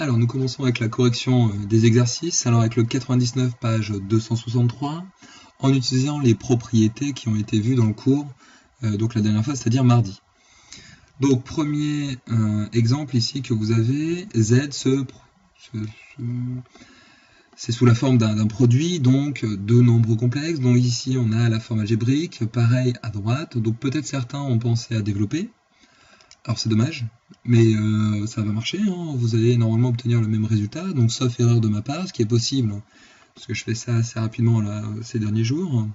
Alors, nous commençons avec la correction des exercices. Alors, avec le 99, page 263, en utilisant les propriétés qui ont été vues dans le cours, donc la dernière fois, c'est-à-dire mardi. Donc, premier exemple ici que vous avez, Z, c'est sous la forme d'un produit, donc de nombres complexes. Donc ici, on a la forme algébrique, pareil à droite. Donc peut-être certains ont pensé à développer. Alors c'est dommage, mais ça va marcher, hein. Vous allez normalement obtenir le même résultat, donc sauf erreur de ma part, ce qui est possible, parce que je fais ça assez rapidement là, ces derniers jours.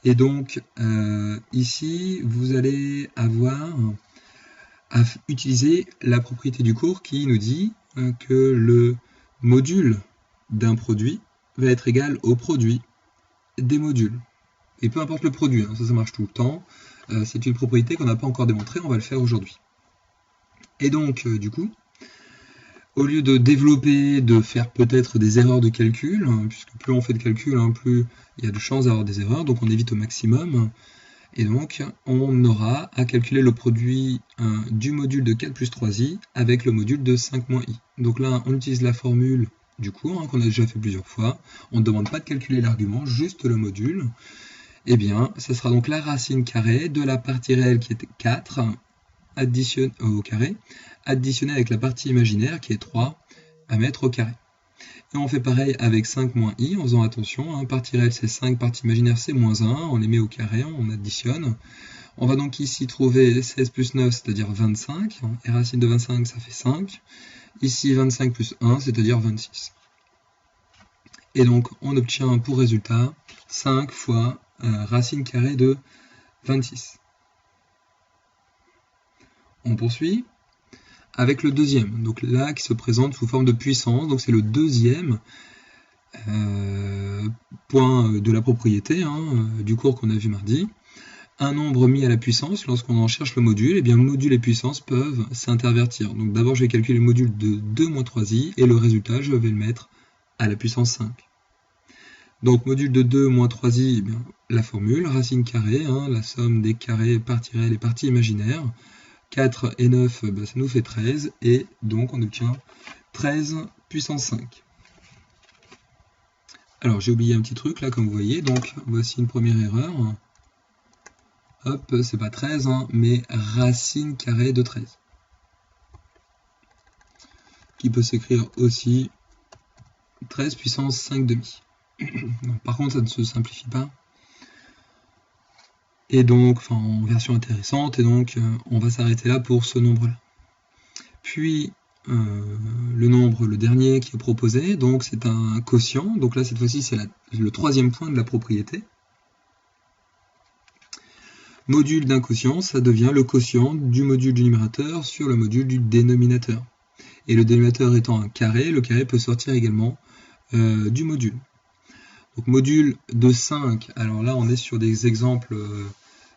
Et donc ici, vous allez avoir à utiliser la propriété du cours qui nous dit que le module d'un produit va être égal au produit des modules. Et peu importe le produit, hein, ça marche tout le temps. C'est une propriété qu'on n'a pas encore démontrée, on va le faire aujourd'hui. Et donc, du coup, au lieu de développer, de faire peut-être des erreurs de calcul, hein, puisque plus on fait de calcul, hein, plus il y a de chances d'avoir des erreurs, donc on évite au maximum. Et donc, on aura à calculer le produit du module de 4 plus 3i avec le module de 5 moins i. Donc là, on utilise la formule du cours, hein, qu'on a déjà fait plusieurs fois. On ne demande pas de calculer l'argument, juste le module. Eh bien, ce sera donc la racine carrée de la partie réelle qui est 4 au carré, additionnée avec la partie imaginaire qui est 3 à mettre au carré. Et on fait pareil avec 5 moins i, en faisant attention, hein, partie réelle c'est 5, partie imaginaire c'est moins 1, on les met au carré, on additionne. On va donc ici trouver 16 plus 9, c'est-à-dire 25, et racine de 25 ça fait 5. Ici 25 plus 1, c'est-à-dire 26. Et donc on obtient pour résultat 5 fois racine carrée de 26. On poursuit avec le deuxième, donc là qui se présente sous forme de puissance, donc c'est le deuxième point de la propriété du cours qu'on a vu mardi. Un nombre mis à la puissance, lorsqu'on en cherche le module, et bien module et puissance peuvent s'intervertir. Donc d'abord je vais calculer le module de 2 moins 3i, et le résultat je vais le mettre à la puissance 5. Donc module de 2 moins 3i, eh bien, la formule, racine carrée, la somme des carrés parties réelles et parties imaginaires. 4 et 9, ça nous fait 13, et donc on obtient 13 puissance 5. Alors j'ai oublié un petit truc là, comme vous voyez, donc voici une première erreur. Hop, c'est pas 13, mais racine carrée de 13. Qui peut s'écrire aussi 13 puissance 5 demi. Par contre, ça ne se simplifie pas. Et donc, en version intéressante, et donc on va s'arrêter là pour ce nombre-là. Puis, le nombre, le dernier qui est proposé, donc c'est un quotient. Donc là, cette fois-ci, c'est le troisième point de la propriété. Module d'un quotient, ça devient le quotient du module du numérateur sur le module du dénominateur. Et le dénominateur étant un carré, le carré peut sortir également du module. Donc module de 5, alors là on est sur des exemples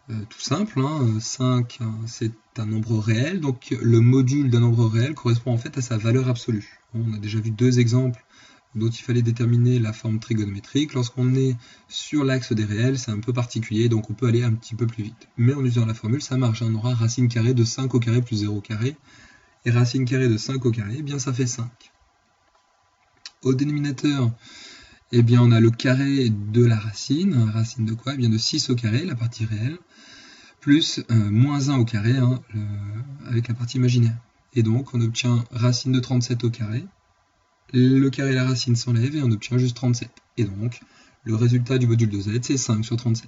tout simples. 5 c'est un nombre réel, donc le module d'un nombre réel correspond en fait à sa valeur absolue. On a déjà vu deux exemples dont il fallait déterminer la forme trigonométrique. Lorsqu'on est sur l'axe des réels, c'est un peu particulier, donc on peut aller un petit peu plus vite. Mais en utilisant la formule, ça marche. On aura racine carrée de 5 au carré plus 0 au carré, et racine carrée de 5 au carré, eh bien ça fait 5. Au dénominateur, eh bien on a le carré de la racine. Racine de quoi? Eh bien de 6 au carré, la partie réelle, plus moins 1 au carré, avec la partie imaginaire. Et donc on obtient racine de 37 au carré. Le carré et la racine s'enlèvent et on obtient juste 37. Et donc, le résultat du module de z, c'est 5 sur 37.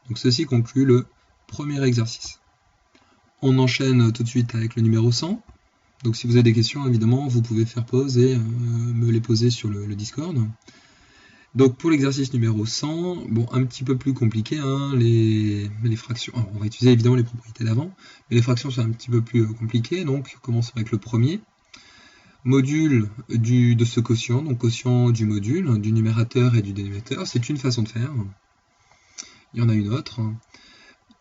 Donc ceci conclut le premier exercice. On enchaîne tout de suite avec le numéro 100. Donc si vous avez des questions, évidemment, vous pouvez faire pause et me les poser sur le Discord. Donc pour l'exercice numéro 100, bon, un petit peu plus compliqué, les fractions. Alors, on va utiliser évidemment les propriétés d'avant, mais les fractions sont un petit peu plus compliquées. Donc commençons avec le premier. Module de ce quotient, donc quotient du module, du numérateur et du dénominateur, c'est une façon de faire. Il y en a une autre.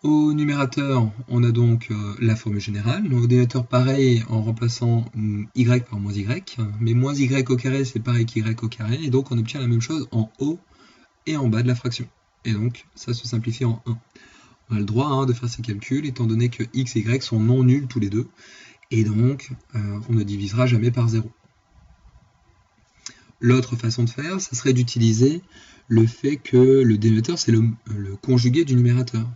Au numérateur, on a donc la formule générale. Donc, au dénominateur, pareil, en remplaçant y par moins y. Mais moins y au carré, c'est pareil qu'y au carré. Et donc, on obtient la même chose en haut et en bas de la fraction. Et donc, ça se simplifie en 1. On a le droit de faire ces calculs, étant donné que x et y sont non nuls tous les deux. Et donc, on ne divisera jamais par 0. L'autre façon de faire, ça serait d'utiliser le fait que le dénominateur, c'est le conjugué du numérateur.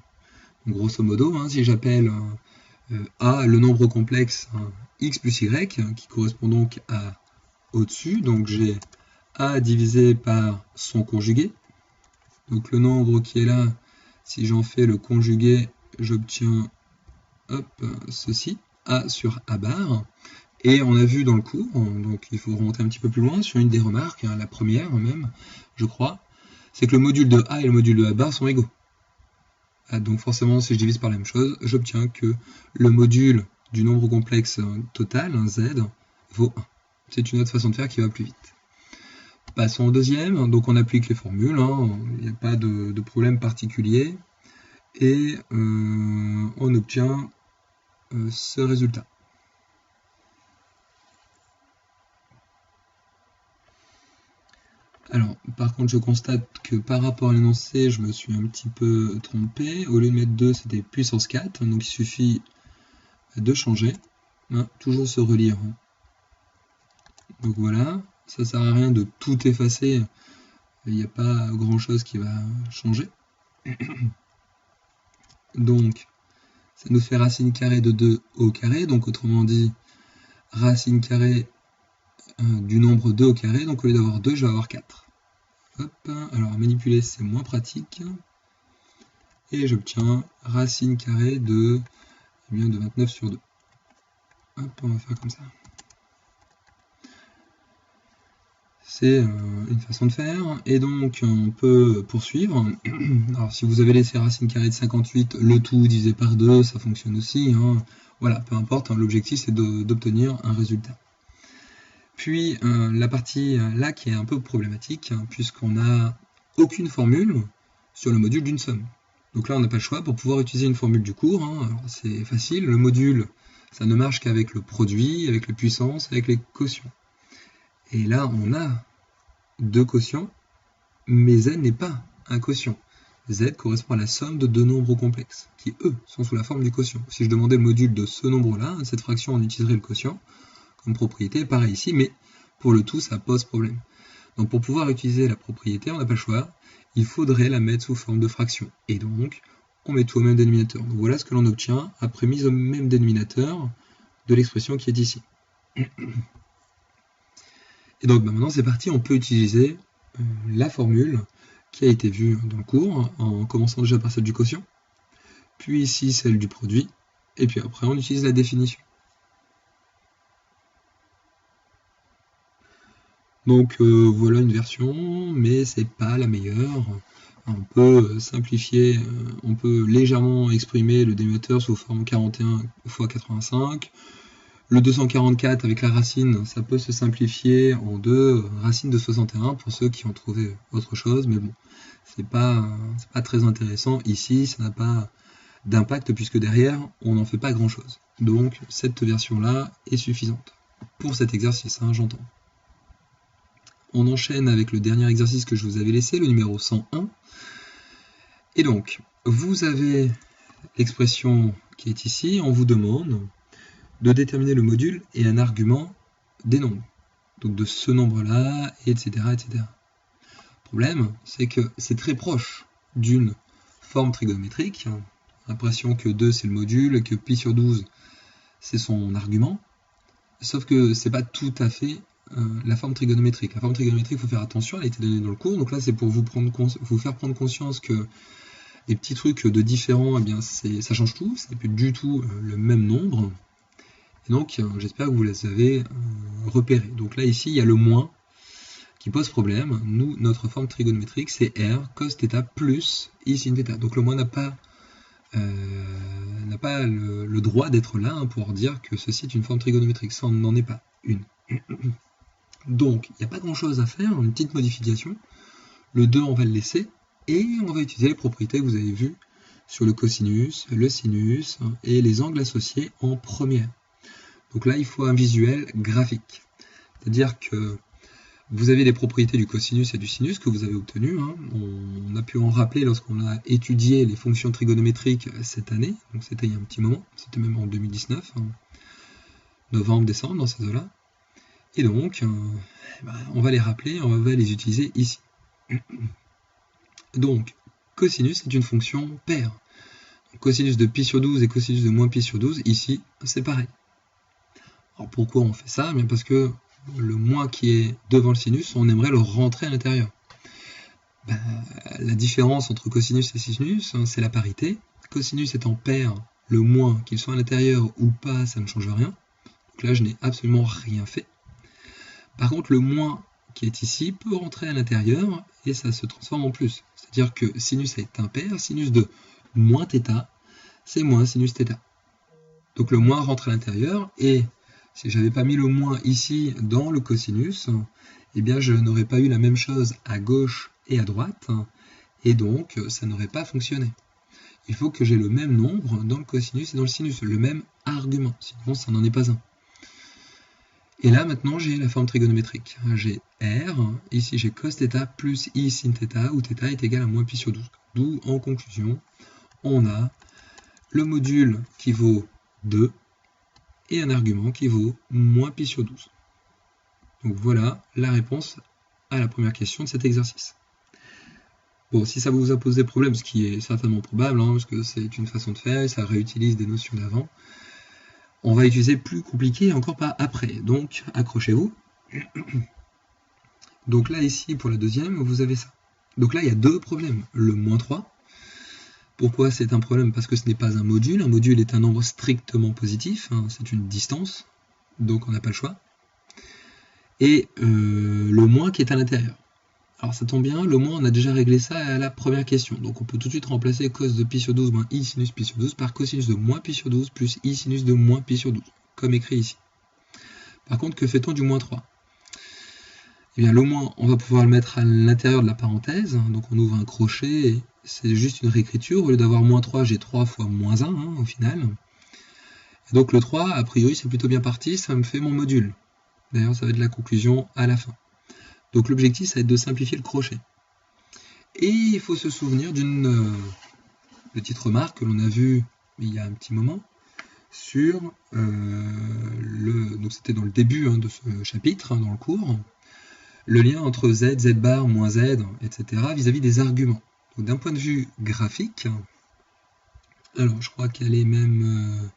Donc, grosso modo, hein, si j'appelle A le nombre complexe x plus y, qui correspond donc à au-dessus, donc j'ai A divisé par son conjugué. Donc le nombre qui est là, si j'en fais le conjugué, j'obtiens ceci, A sur A bar. Et on a vu dans le cours, donc il faut remonter un petit peu plus loin, sur une des remarques, hein, la première même, je crois, c'est que le module de A et le module de A bar sont égaux. Donc forcément, si je divise par la même chose, j'obtiens que le module du nombre complexe total, z, vaut 1. C'est une autre façon de faire qui va plus vite. Passons au deuxième, donc on applique les formules, hein, il n'y a pas de problème particulier, et on obtient ce résultat. Alors, par contre, je constate que par rapport à l'énoncé, je me suis un petit peu trompé. Au lieu de mettre 2, c'était puissance 4, donc il suffit de changer. Hein, toujours se relire. Donc voilà, ça sert à rien de tout effacer, il n'y a pas grand chose qui va changer. Donc, ça nous fait racine carrée de 2 au carré, donc autrement dit, racine carrée du nombre 2 au carré, donc au lieu d'avoir 2, je vais avoir 4. Hop, alors à manipuler c'est moins pratique. Et j'obtiens racine carrée de 29 sur 2. Hop, on va faire comme ça. C'est une façon de faire. Et donc on peut poursuivre. Alors si vous avez laissé racine carrée de 58, le tout divisé par 2, ça fonctionne aussi. Hein. Voilà, peu importe, hein, l'objectif c'est d'obtenir un résultat. Puis la partie là qui est un peu problématique, hein, puisqu'on n'a aucune formule sur le module d'une somme. Donc là on n'a pas le choix pour pouvoir utiliser une formule du cours. Hein. C'est facile, le module ça ne marche qu'avec le produit, avec les puissances, avec les quotients. Et là on a deux quotients, mais z n'est pas un quotient. Z correspond à la somme de deux nombres complexes, qui eux sont sous la forme du quotient. Si je demandais le module de ce nombre-là, cette fraction on utiliserait le quotient comme propriété, pareil ici, mais pour le tout ça pose problème. Donc pour pouvoir utiliser la propriété, on n'a pas le choix, il faudrait la mettre sous forme de fraction. Et donc on met tout au même dénominateur. Donc voilà ce que l'on obtient après mise au même dénominateur de l'expression qui est ici. Et donc maintenant c'est parti, on peut utiliser la formule qui a été vue dans le cours, en commençant déjà par celle du quotient, puis ici celle du produit, et puis après on utilise la définition. Donc voilà une version, mais c'est pas la meilleure. On peut simplifier, on peut légèrement exprimer le dénominateur sous forme 41 x 85. Le 244 avec la racine, ça peut se simplifier en 2 racines de 61 pour ceux qui ont trouvé autre chose, mais bon, c'est pas très intéressant. Ici, ça n'a pas d'impact puisque derrière, on n'en fait pas grand chose. Donc cette version-là est suffisante. Pour cet exercice, hein, j'entends. On enchaîne avec le dernier exercice que je vous avais laissé, le numéro 101. Et donc, vous avez l'expression qui est ici, on vous demande de déterminer le module et un argument des nombres. Donc de ce nombre-là, etc., etc. Le problème, c'est que c'est très proche d'une forme trigonométrique. L'impression que 2 c'est le module, que pi sur 12 c'est son argument. Sauf que c'est pas tout à fait la forme trigonométrique. La forme trigonométrique, il faut faire attention, elle a été donnée dans le cours. Donc là, c'est pour vous faire prendre conscience que les petits trucs de différents, eh bien, ça change tout. C'est plus du tout le même nombre. Et donc, j'espère que vous les avez repérés. Donc là, ici, il y a le moins qui pose problème. Nous, notre forme trigonométrique, c'est r cos θ plus i sin θ. Donc le moins n'a pas le droit d'être là pour dire que ceci est une forme trigonométrique. Ça n'en est pas une. Donc, il n'y a pas grand-chose à faire, une petite modification. Le 2, on va le laisser. Et on va utiliser les propriétés que vous avez vues sur le cosinus, le sinus et les angles associés en première. Donc là, il faut un visuel graphique. C'est-à-dire que vous avez les propriétés du cosinus et du sinus que vous avez obtenues. Hein. On a pu en rappeler lorsqu'on a étudié les fonctions trigonométriques cette année. Donc c'était il y a un petit moment, c'était même en 2019, hein. Novembre, décembre, dans ces eaux-là. Et donc, on va les rappeler, on va les utiliser ici. Donc, cosinus est une fonction paire. Cosinus de pi sur 12 et cosinus de moins pi sur 12, ici, c'est pareil. Alors pourquoi on fait ça? Bien parce que le moins qui est devant le sinus, on aimerait le rentrer à l'intérieur. La différence entre cosinus et sinus, c'est la parité. Cosinus étant paire, le moins, qu'il soit à l'intérieur ou pas, ça ne change rien. Donc là, je n'ai absolument rien fait. Par contre, le moins qui est ici peut rentrer à l'intérieur et ça se transforme en plus. C'est-à-dire que sinus est impair, sinus de moins θ, c'est moins sinus θ. Donc le moins rentre à l'intérieur et si je n'avais pas mis le moins ici dans le cosinus, eh bien je n'aurais pas eu la même chose à gauche et à droite et donc ça n'aurait pas fonctionné. Il faut que j'ai le même nombre dans le cosinus et dans le sinus, le même argument, sinon ça n'en est pas un. Et là, maintenant, j'ai la forme trigonométrique. J'ai R, ici j'ai cos θ plus I sin θ, où θ est égal à moins pi sur 12. D'où, en conclusion, on a le module qui vaut 2 et un argument qui vaut moins pi sur 12. Donc voilà la réponse à la première question de cet exercice. Bon, si ça vous a posé problème, ce qui est certainement probable, parce que c'est une façon de faire et ça réutilise des notions d'avant, on va utiliser plus compliqué encore pas après, donc accrochez-vous. Donc là ici pour la deuxième, vous avez ça. Donc là il y a deux problèmes, le moins 3. Pourquoi c'est un problème? Parce que ce n'est pas un module est un nombre strictement positif, c'est une distance, donc on n'a pas le choix. Et le moins qui est à l'intérieur. Alors ça tombe bien, le moins on a déjà réglé ça à la première question, donc on peut tout de suite remplacer cos de pi sur 12 moins i sinus pi sur 12 par cosinus de moins pi sur 12 plus i sinus de moins pi sur 12, comme écrit ici. Par contre, que fait-on du moins 3? Eh bien le moins, on va pouvoir le mettre à l'intérieur de la parenthèse, donc on ouvre un crochet, et c'est juste une réécriture, au lieu d'avoir moins 3, j'ai 3 fois moins 1 au final. Et donc le 3, a priori c'est plutôt bien parti, ça me fait mon module. D'ailleurs ça va être la conclusion à la fin. Donc l'objectif, ça va être de simplifier le crochet. Et il faut se souvenir d'une petite remarque que l'on a vue il y a un petit moment, sur donc c'était dans le début de ce chapitre, dans le cours, le lien entre z, z bar, moins z, etc. vis-à-vis des arguments. Donc d'un point de vue graphique, alors je crois qu'elle est même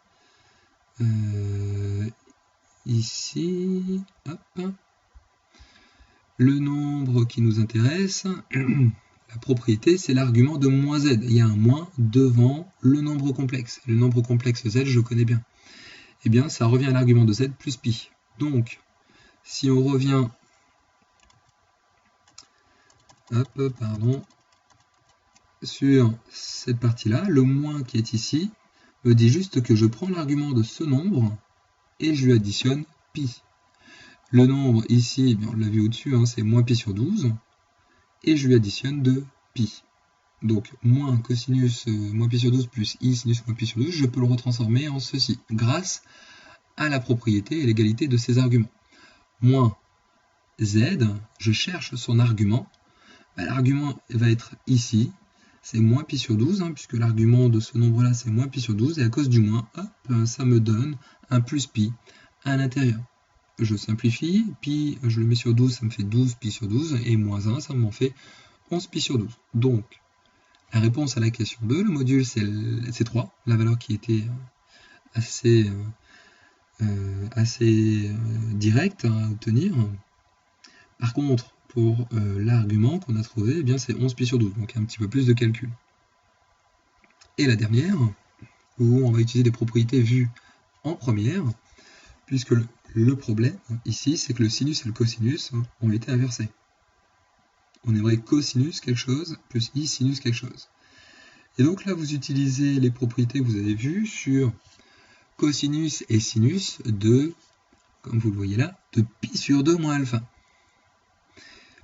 ici, hop. Le nombre qui nous intéresse, la propriété, c'est l'argument de moins z. Il y a un moins devant le nombre complexe. Le nombre complexe z, je connais bien. Eh bien, ça revient à l'argument de z plus pi. Donc, si on revient sur cette partie-là, le moins qui est ici me dit juste que je prends l'argument de ce nombre et je lui additionne pi. Le nombre ici, on l'a vu au-dessus, c'est moins pi sur 12, et je lui additionne de pi. Donc, moins cosinus moins pi sur 12 plus i sinus moins pi sur 12, je peux le retransformer en ceci, grâce à la propriété et l'égalité de ces arguments. Moins z, je cherche son argument. L'argument va être ici, c'est moins pi sur 12, puisque l'argument de ce nombre-là, c'est moins pi sur 12, et à cause du moins, hop, ça me donne un plus pi à l'intérieur. Je simplifie, pi, je le mets sur 12, ça me fait 12 pi sur 12, et moins 1, ça m'en fait 11 pi sur 12. Donc, la réponse à la question 2, le module c'est 3, la valeur qui était assez directe à obtenir. Par contre, pour l'argument qu'on a trouvé, eh bien c'est 11 pi sur 12, donc un petit peu plus de calcul. Et la dernière, où on va utiliser des propriétés vues en première, puisque le problème, ici, c'est que le sinus et le cosinus ont été inversés. On aimerait cosinus quelque chose plus i sinus quelque chose. Et donc là, vous utilisez les propriétés que vous avez vues sur cosinus et sinus de, comme vous le voyez là, de pi sur 2 moins alpha.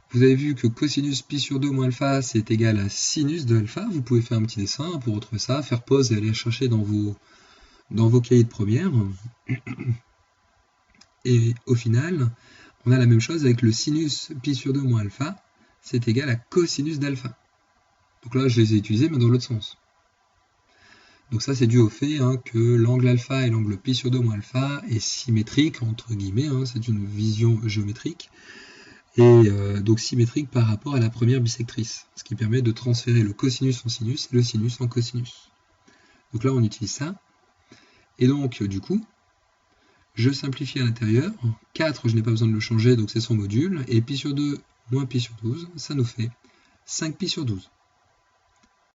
Vous avez vu que cosinus pi sur 2 moins alpha, c'est égal à sinus de alpha. Vous pouvez faire un petit dessin pour retrouver ça, faire pause et aller chercher dans vos cahiers de première. Et au final, on a la même chose avec le sinus pi sur 2 moins alpha, c'est égal à cosinus d'alpha. Donc là, je les ai utilisés, mais dans l'autre sens. Donc ça, c'est dû au fait que l'angle alpha et l'angle pi sur 2 moins alpha est symétrique, entre guillemets, c'est une vision géométrique, et donc symétrique par rapport à la première bisectrice, ce qui permet de transférer le cosinus en sinus et le sinus en cosinus. Donc là, on utilise ça, et donc du coup, je simplifie à l'intérieur, 4, je n'ai pas besoin de le changer, donc c'est son module, et pi sur 2 moins pi sur 12, ça nous fait 5 pi sur 12.